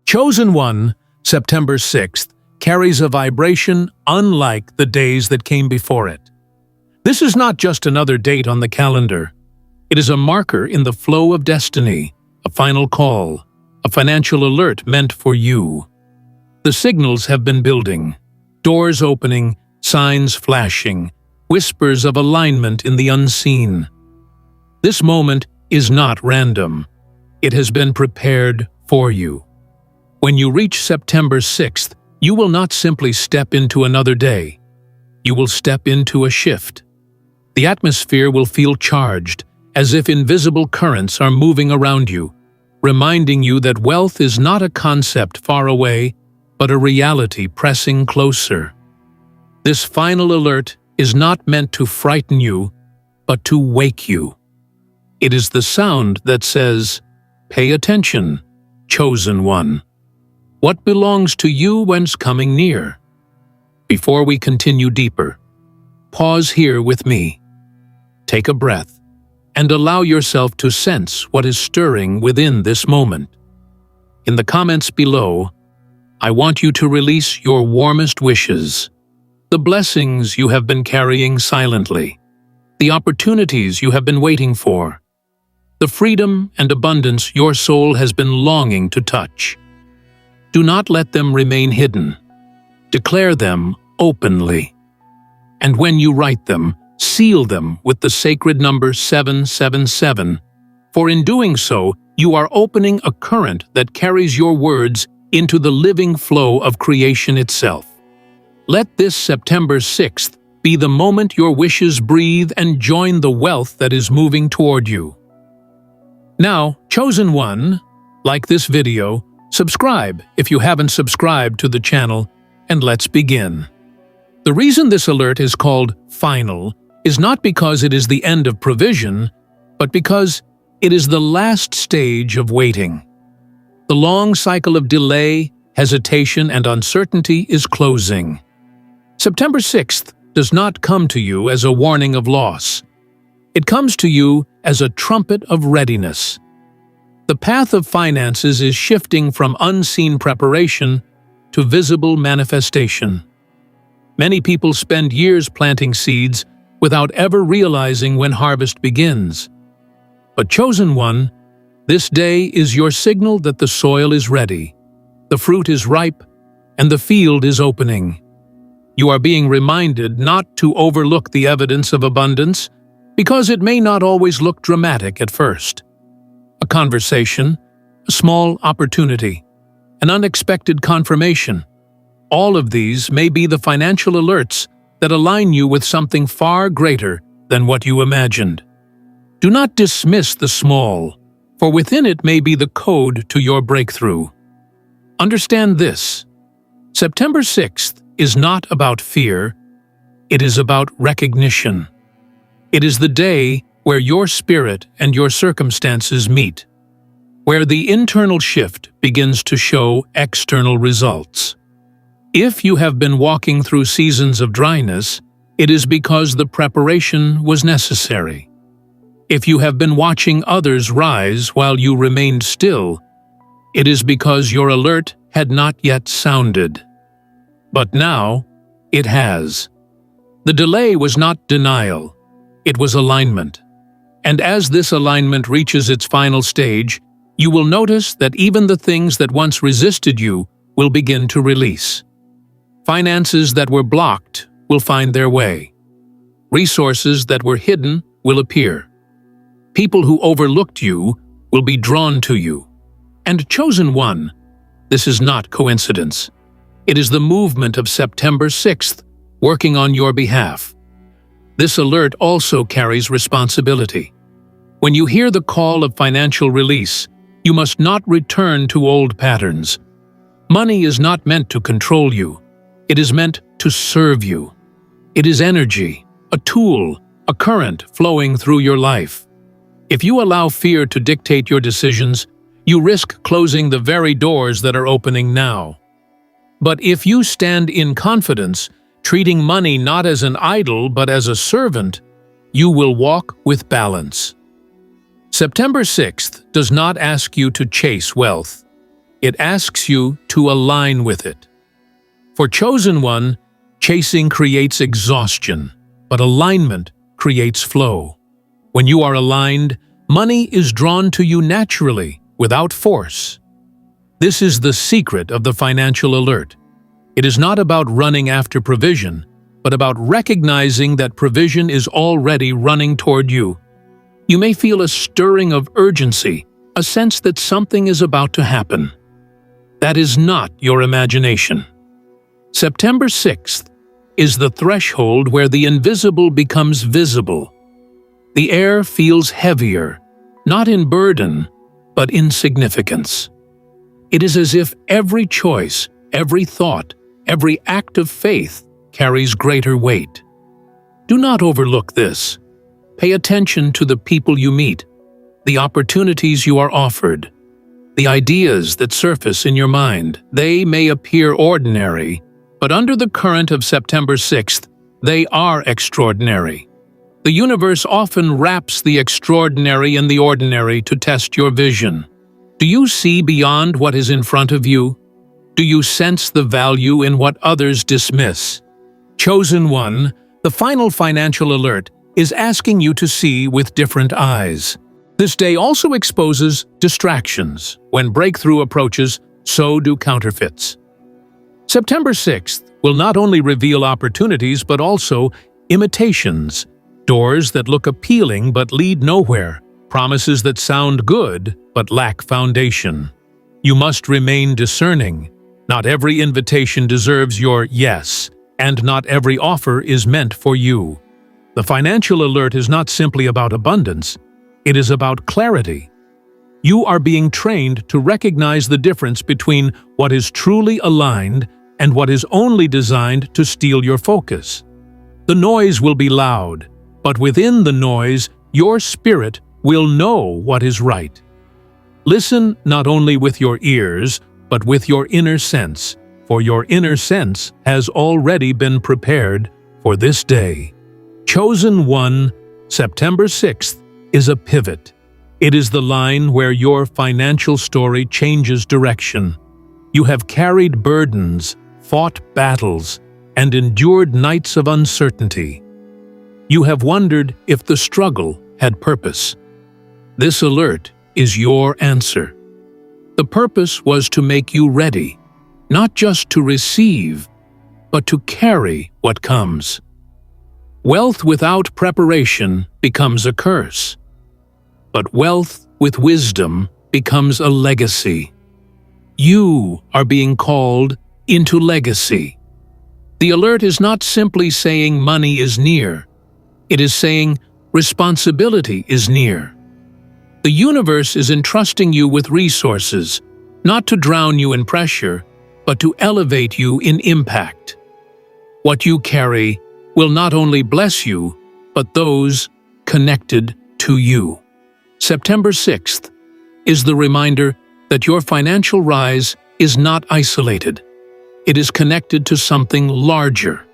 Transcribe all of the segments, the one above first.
Chosen One, September 6th, carries a vibration unlike the days that came before it. This is not just another date on the calendar. It is a marker in the flow of destiny, a final call, a financial alert meant for you. The signals have been building, doors opening, signs flashing, whispers of alignment in the unseen. This moment is not random. It has been prepared for you. When you reach September 6th, you will not simply step into another day. You will step into a shift. The atmosphere will feel charged, as if invisible currents are moving around you, reminding you that wealth is not a concept far away, but a reality pressing closer. This final alert is not meant to frighten you, but to wake you. It is the sound that says, "Pay attention, chosen one. What belongs to you when's coming near?" Before we continue deeper, pause here with me. Take a breath and allow yourself to sense what is stirring within this moment. In the comments below, I want you to release your warmest wishes, the blessings you have been carrying silently, the opportunities you have been waiting for, the freedom and abundance your soul has been longing to touch. Do not let them remain hidden. Declare them openly. And when you write them, seal them with the sacred number 777, for in doing so, you are opening a current that carries your words into the living flow of creation itself. Let this September 6th be the moment your wishes breathe and join the wealth that is moving toward you. Now, Chosen One, like this video, subscribe if you haven't subscribed to the channel, and let's begin. The reason this alert is called final is not because it is the end of provision, but because it is the last stage of waiting. The long cycle of delay, hesitation, and uncertainty is closing. September 6th does not come to you as a warning of loss. It comes to you as a trumpet of readiness. The path of finances is shifting from unseen preparation to visible manifestation. Many people spend years planting seeds without ever realizing when harvest begins. But Chosen One, this day is your signal that the soil is ready, the fruit is ripe, and the field is opening. You are being reminded not to overlook the evidence of abundance, because it may not always look dramatic at first. A conversation, a small opportunity, an unexpected confirmation. All of these may be the financial alerts that align you with something far greater than what you imagined. Do not dismiss the small, for within it may be the code to your breakthrough. Understand this: September 6th is not about fear, it is about recognition. It is the day where your spirit and your circumstances meet, where the internal shift begins to show external results. If you have been walking through seasons of dryness, it is because the preparation was necessary. If you have been watching others rise while you remained still, it is because your alert had not yet sounded. But now, it has. The delay was not denial, it was alignment. And as this alignment reaches its final stage, you will notice that even the things that once resisted you will begin to release. Finances that were blocked will find their way. Resources that were hidden will appear. People who overlooked you will be drawn to you. And Chosen One, this is not coincidence. It is the movement of September 6th working on your behalf. This alert also carries responsibility. When you hear the call of financial release, you must not return to old patterns. Money is not meant to control you. It is meant to serve you. It is energy, a tool, a current flowing through your life. If you allow fear to dictate your decisions, you risk closing the very doors that are opening now. But if you stand in confidence, treating money not as an idol but as a servant, you will walk with balance. September 6th does not ask you to chase wealth. It asks you to align with it. For chosen one, chasing creates exhaustion, but alignment creates flow. When you are aligned, money is drawn to you naturally, without force. This is the secret of the financial alert. It is not about running after provision, but about recognizing that provision is already running toward you. You may feel a stirring of urgency, a sense that something is about to happen. That is not your imagination. September 6th is the threshold where the invisible becomes visible. The air feels heavier, not in burden, but in significance. It is as if every choice, every thought, every act of faith carries greater weight. Do not overlook this. Pay attention to the people you meet, the opportunities you are offered, the ideas that surface in your mind. They may appear ordinary, but under the current of September 6th, they are extraordinary. The universe often wraps the extraordinary in the ordinary to test your vision. Do you see beyond what is in front of you? Do you sense the value in what others dismiss? Chosen one, the final financial alert, is asking you to see with different eyes. This day also exposes distractions. When breakthrough approaches, so do counterfeits. September 6th will not only reveal opportunities but also imitations, doors that look appealing but lead nowhere, promises that sound good but lack foundation. You must remain discerning. Not every invitation deserves your yes, and not every offer is meant for you. The financial alert is not simply about abundance, it is about clarity. You are being trained to recognize the difference between what is truly aligned and what is only designed to steal your focus. The noise will be loud, but within the noise, your spirit will know what is right. Listen not only with your ears, but with your inner sense, for your inner sense has already been prepared for this day. Chosen one, September 6th, is a pivot. It is the line where your financial story changes direction. You have carried burdens, fought battles, and endured nights of uncertainty. You have wondered if the struggle had purpose. This alert is your answer. The purpose was to make you ready, not just to receive, but to carry what comes. Wealth without preparation becomes a curse, but wealth with wisdom becomes a legacy. You are being called into legacy. The alert is not simply saying money is near. It is saying responsibility is near. The universe is entrusting you with resources, not to drown you in pressure, but to elevate you in impact. What you carry will not only bless you, but those connected to you. September 6th is the reminder that your financial rise is not isolated. It is connected to something larger.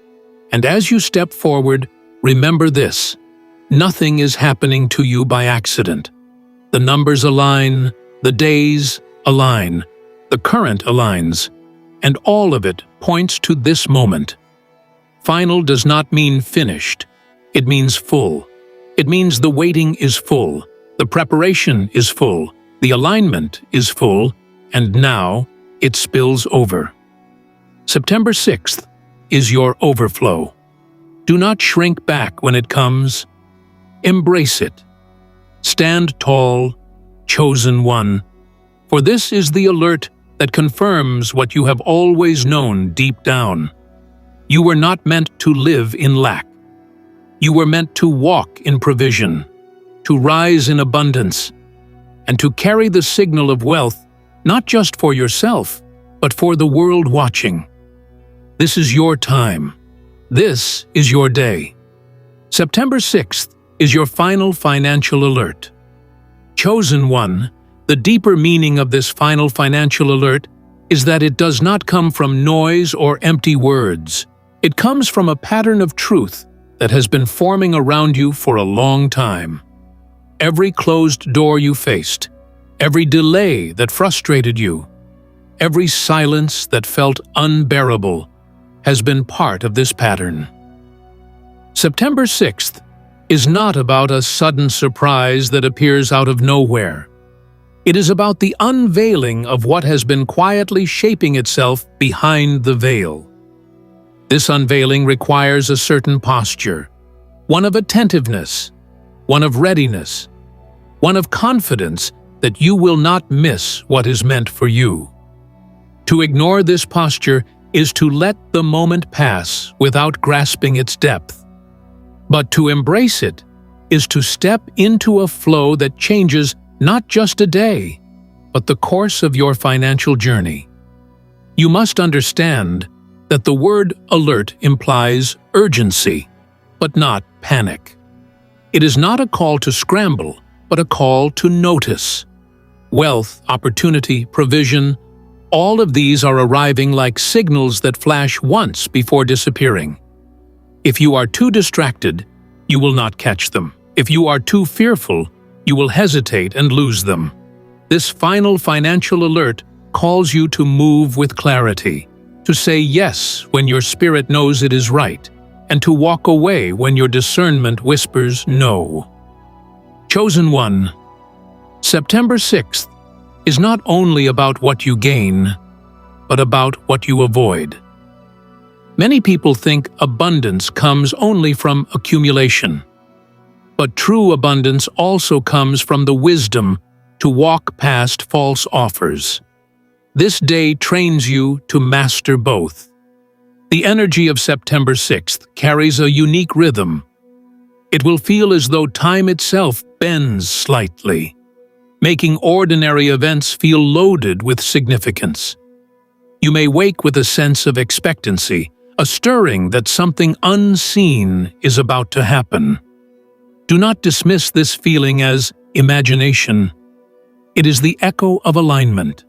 And as you step forward, remember this: nothing is happening to you by accident. The numbers align, the days align, the current aligns, and all of it points to this moment. Final does not mean finished. It means full. It means the waiting is full, the preparation is full, the alignment is full, and now it spills over. September 6th is your overflow. Do not shrink back when it comes. Embrace it. Stand tall, chosen one, for this is the alert that confirms what you have always known deep down. You were not meant to live in lack. You were meant to walk in provision, to rise in abundance, and to carry the signal of wealth not just for yourself, but for the world watching. This is your time. This is your day. September 6th is your final financial alert. Chosen one, the deeper meaning of this final financial alert is that it does not come from noise or empty words. It comes from a pattern of truth that has been forming around you for a long time. Every closed door you faced, every delay that frustrated you, every silence that felt unbearable has been part of this pattern. September 6th is not about a sudden surprise that appears out of nowhere. It is about the unveiling of what has been quietly shaping itself behind the veil. This unveiling requires a certain posture, one of attentiveness, one of readiness, one of confidence that you will not miss what is meant for you. To ignore this posture is to let the moment pass without grasping its depth. But to embrace it is to step into a flow that changes not just a day, but the course of your financial journey. You must understand that the word alert implies urgency, but not panic. It is not a call to scramble, but a call to notice. Wealth, opportunity, provision, all of these are arriving like signals that flash once before disappearing. If you are too distracted, you will not catch them. If you are too fearful, you will hesitate and lose them. This final financial alert calls you to move with clarity, to say yes when your spirit knows it is right, and to walk away when your discernment whispers no. Chosen one, September 6th is not only about what you gain, but about what you avoid. Many people think abundance comes only from accumulation. But true abundance also comes from the wisdom to walk past false offers. This day trains you to master both. The energy of September 6th carries a unique rhythm. It will feel as though time itself bends slightly, making ordinary events feel loaded with significance. You may wake with a sense of expectancy, a stirring that something unseen is about to happen. Do not dismiss this feeling as imagination. It is the echo of alignment.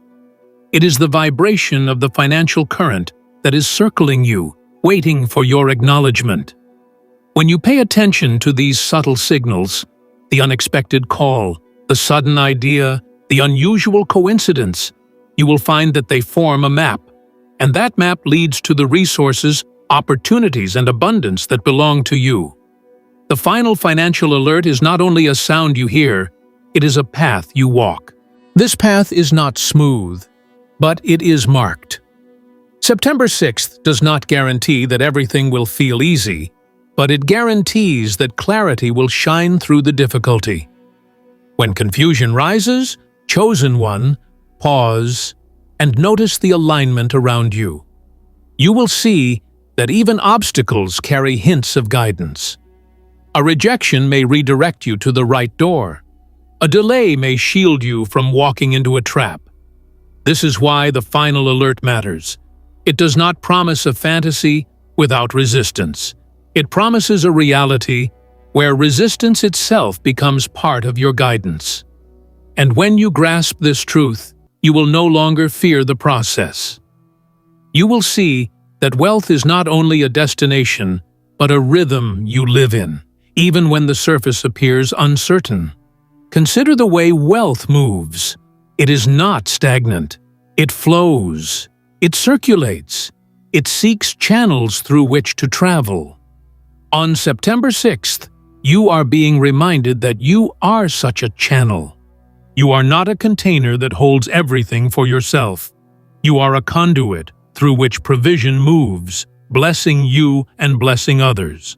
It is the vibration of the financial current that is circling you, waiting for your acknowledgement. When you pay attention to these subtle signals, the unexpected call, the sudden idea, the unusual coincidence, you will find that they form a map, and that map leads to the resources, opportunities, and abundance that belong to you. The final financial alert is not only a sound you hear, it is a path you walk. This path is not smooth, but it is marked. September 6th does not guarantee that everything will feel easy, but it guarantees that clarity will shine through the difficulty. When confusion rises, chosen one, pause and notice the alignment around you. You will see that even obstacles carry hints of guidance. A rejection may redirect you to the right door. A delay may shield you from walking into a trap. This is why the final alert matters. It does not promise a fantasy without resistance. It promises a reality where resistance itself becomes part of your guidance. And when you grasp this truth, you will no longer fear the process. You will see that wealth is not only a destination, but a rhythm you live in, even when the surface appears uncertain. Consider the way wealth moves. It is not stagnant. It flows. It circulates. It seeks channels through which to travel. On September 6th, you are being reminded that you are such a channel. You are not a container that holds everything for yourself. You are a conduit through which provision moves, blessing you and blessing others.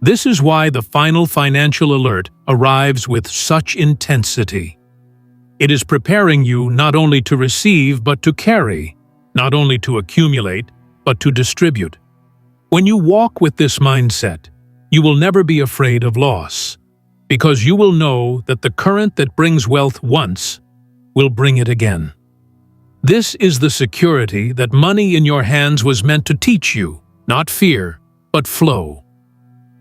This is why the final financial alert arrives with such intensity. It is preparing you not only to receive but to carry, not only to accumulate but to distribute. When you walk with this mindset, you will never be afraid of loss, because you will know that the current that brings wealth once will bring it again. This is the security that money in your hands was meant to teach you, not fear, but flow.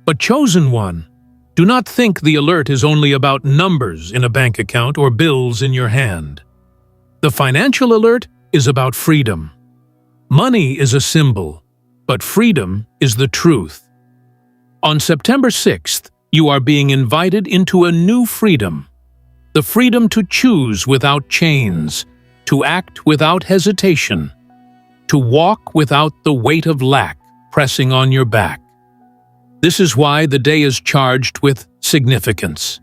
But chosen one, do not think the alert is only about numbers in a bank account or bills in your hand. The financial alert is about freedom. Money is a symbol, but freedom is the truth. On September 6th, you are being invited into a new freedom. The freedom to choose without chains, to act without hesitation, to walk without the weight of lack pressing on your back. This is why the day is charged with significance.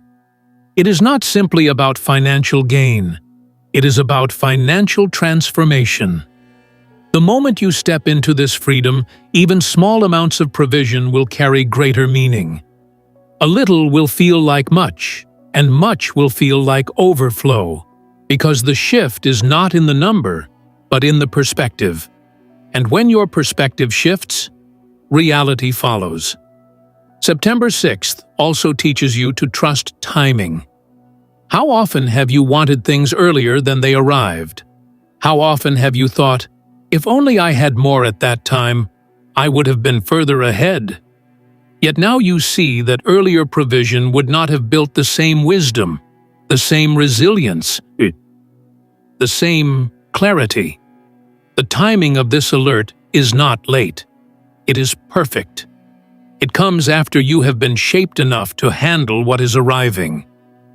It is not simply about financial gain. It is about financial transformation. The moment you step into this freedom, even small amounts of provision will carry greater meaning. A little will feel like much, and much will feel like overflow, because the shift is not in the number, but in the perspective. And when your perspective shifts, reality follows. September 6th also teaches you to trust timing. How often have you wanted things earlier than they arrived? How often have you thought, if only I had more at that time, I would have been further ahead? Yet now you see that earlier provision would not have built the same wisdom, the same resilience, the same clarity. The timing of this alert is not late. It is perfect. It comes after you have been shaped enough to handle what is arriving.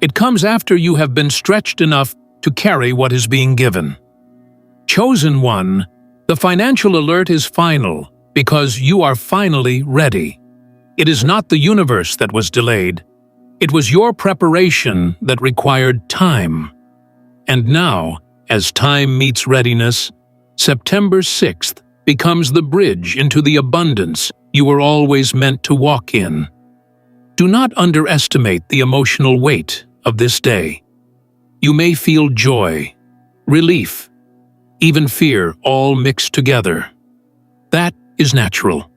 It comes after you have been stretched enough to carry what is being given. Chosen one, the financial alert is final because you are finally ready. It is not the universe that was delayed. It was your preparation that required time. And now, as time meets readiness, September 6th becomes the bridge into the abundance you were always meant to walk in. Do not underestimate the emotional weight of this day. You may feel joy, relief, even fear all mixed together. That is natural.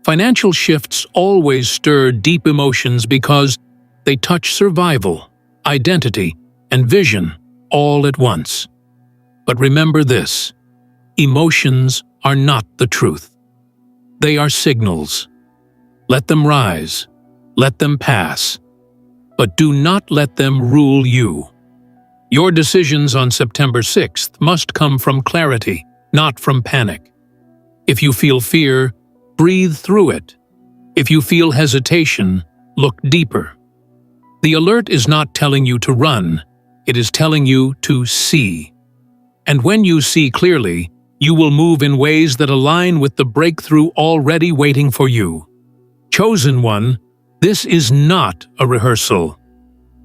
Financial shifts always stir deep emotions because they touch survival, identity, and vision all at once. But remember this: emotions are not the truth. They are signals. Let them rise, let them pass, but do not let them rule you. Your decisions on September 6th must come from clarity, not from panic. If you feel fear, breathe through it. If you feel hesitation, look deeper. The alert is not telling you to run, it is telling you to see. And when you see clearly, you will move in ways that align with the breakthrough already waiting for you. Chosen one, this is not a rehearsal.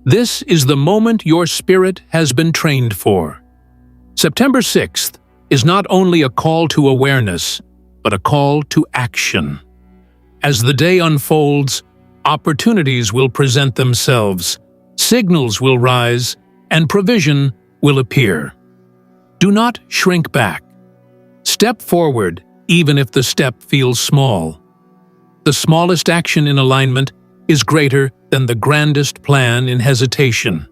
This is the moment your spirit has been trained for. September 6th is not only a call to awareness, but a call to action. As the day unfolds, opportunities will present themselves, signals will rise, and provision will appear. Do not shrink back. Step forward, even if the step feels small. The smallest action in alignment is greater than the grandest plan in hesitation.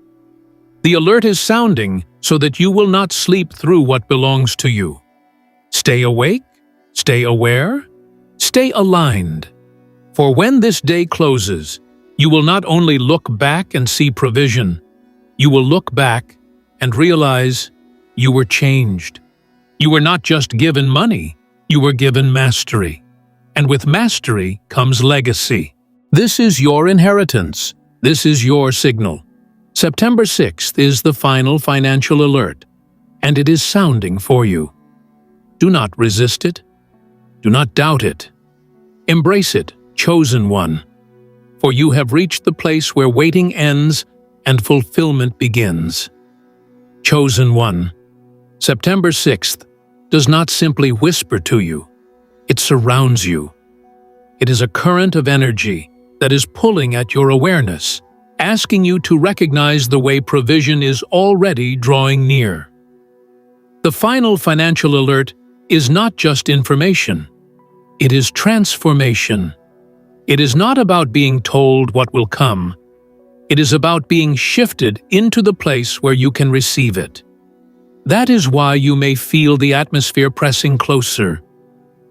The alert is sounding so that you will not sleep through what belongs to you. Stay awake, stay aware, stay aligned. For when this day closes, you will not only look back and see provision, you will look back and realize you were changed. You were not just given money, you were given mastery. And with mastery comes legacy. This is your inheritance. This is your signal. September 6th is the final financial alert, and it is sounding for you. Do not resist it. Do not doubt it. Embrace it, chosen one. For you have reached the place where waiting ends and fulfillment begins. Chosen one. September 6th does not simply whisper to you, it surrounds you. It is a current of energy that is pulling at your awareness, asking you to recognize the way provision is already drawing near. The final financial alert is not just information, it is transformation. It is not about being told what will come, it is about being shifted into the place where you can receive it. That is why you may feel the atmosphere pressing closer,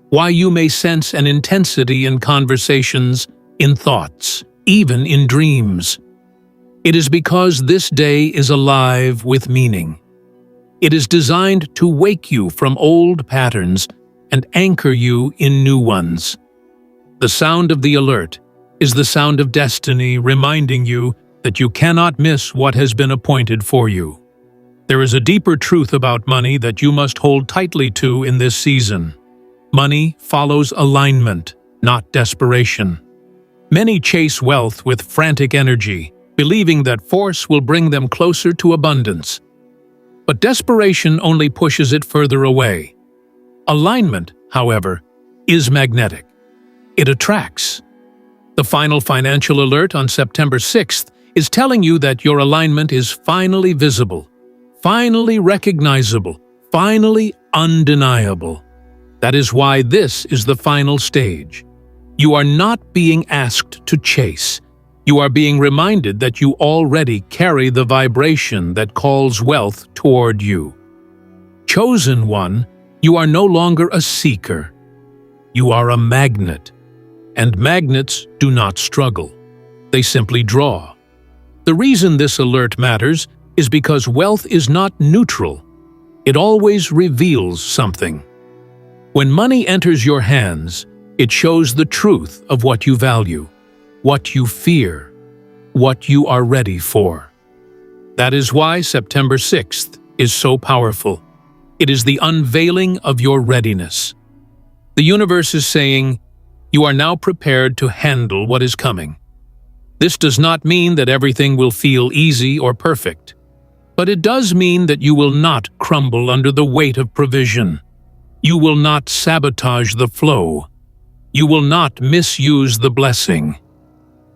why you may sense an intensity in conversations, in thoughts, even in dreams. It is because this day is alive with meaning. It is designed to wake you from old patterns and anchor you in new ones. The sound of the alert is the sound of destiny reminding you that you cannot miss what has been appointed for you. There is a deeper truth about money that you must hold tightly to in this season. Money follows alignment, not desperation. Many chase wealth with frantic energy, believing that force will bring them closer to abundance. But desperation only pushes it further away. Alignment, however, is magnetic. It attracts. The final financial alert on September 6th is telling you that your alignment is finally visible, finally recognizable, finally undeniable. That is why this is the final stage. You are not being asked to chase. You are being reminded that you already carry the vibration that calls wealth toward you. Chosen one, you are no longer a seeker. You are a magnet. And magnets do not struggle. They simply draw. The reason this alert matters is because wealth is not neutral. It always reveals something. When money enters your hands, it shows the truth of what you value, what you fear, what you are ready for. That is why September 6th is so powerful. It is the unveiling of your readiness. The universe is saying, you are now prepared to handle what is coming. This does not mean that everything will feel easy or perfect, but it does mean that you will not crumble under the weight of provision. You will not sabotage the flow. You will not misuse the blessing.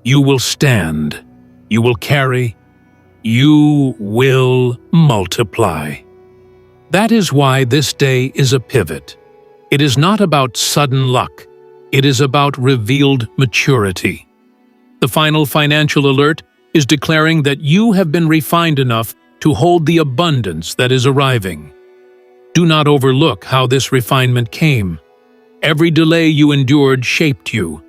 You will stand. You will carry. You will multiply. That is why this day is a pivot. It is not about sudden luck. It is about revealed maturity. The final financial alert is declaring that you have been refined enough to hold the abundance that is arriving. Do not overlook how this refinement came. Every delay you endured shaped you.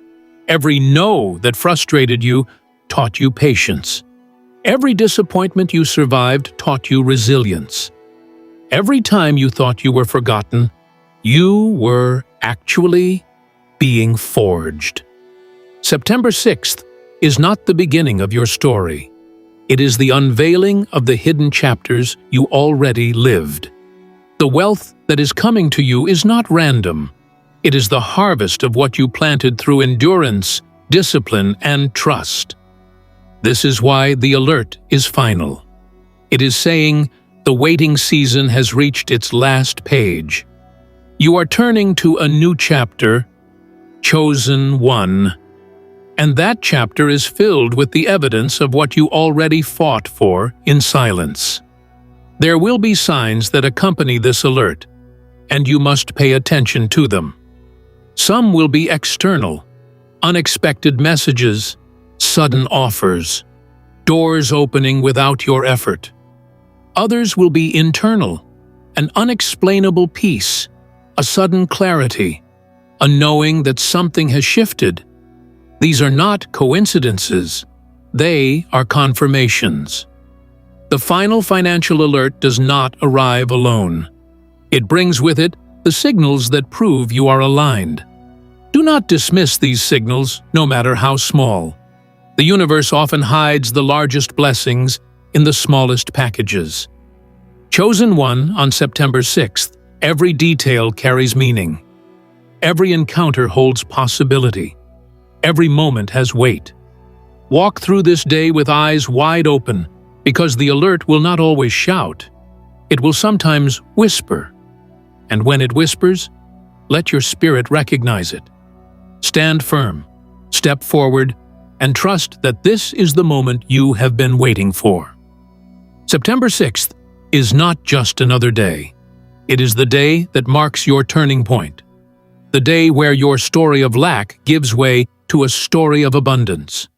Every no that frustrated you taught you patience. Every disappointment you survived taught you resilience. Every time you thought you were forgotten, you were actually being forged. September 6th is not the beginning of your story. It is the unveiling of the hidden chapters you already lived. The wealth that is coming to you is not random. It is the harvest of what you planted through endurance, discipline, and trust. This is why the alert is final. It is saying the waiting season has reached its last page. You are turning to a new chapter, chosen one, and that chapter is filled with the evidence of what you already fought for in silence. There will be signs that accompany this alert, and you must pay attention to them. Some will be external, unexpected messages, sudden offers, doors opening without your effort. Others will be internal, an unexplainable peace, a sudden clarity, a knowing that something has shifted. These are not coincidences. They are confirmations. The final financial alert does not arrive alone. It brings with it the signals that prove you are aligned. Do not dismiss these signals, no matter how small. The universe often hides the largest blessings in the smallest packages. Chosen one on September 6th, every detail carries meaning. Every encounter holds possibility. Every moment has weight. Walk through this day with eyes wide open, because the alert will not always shout. It will sometimes whisper. And when it whispers, let your spirit recognize it. Stand firm, step forward, and trust that this is the moment you have been waiting for. September 6th is not just another day. It is the day that marks your turning point. The day where your story of lack gives way to a story of abundance.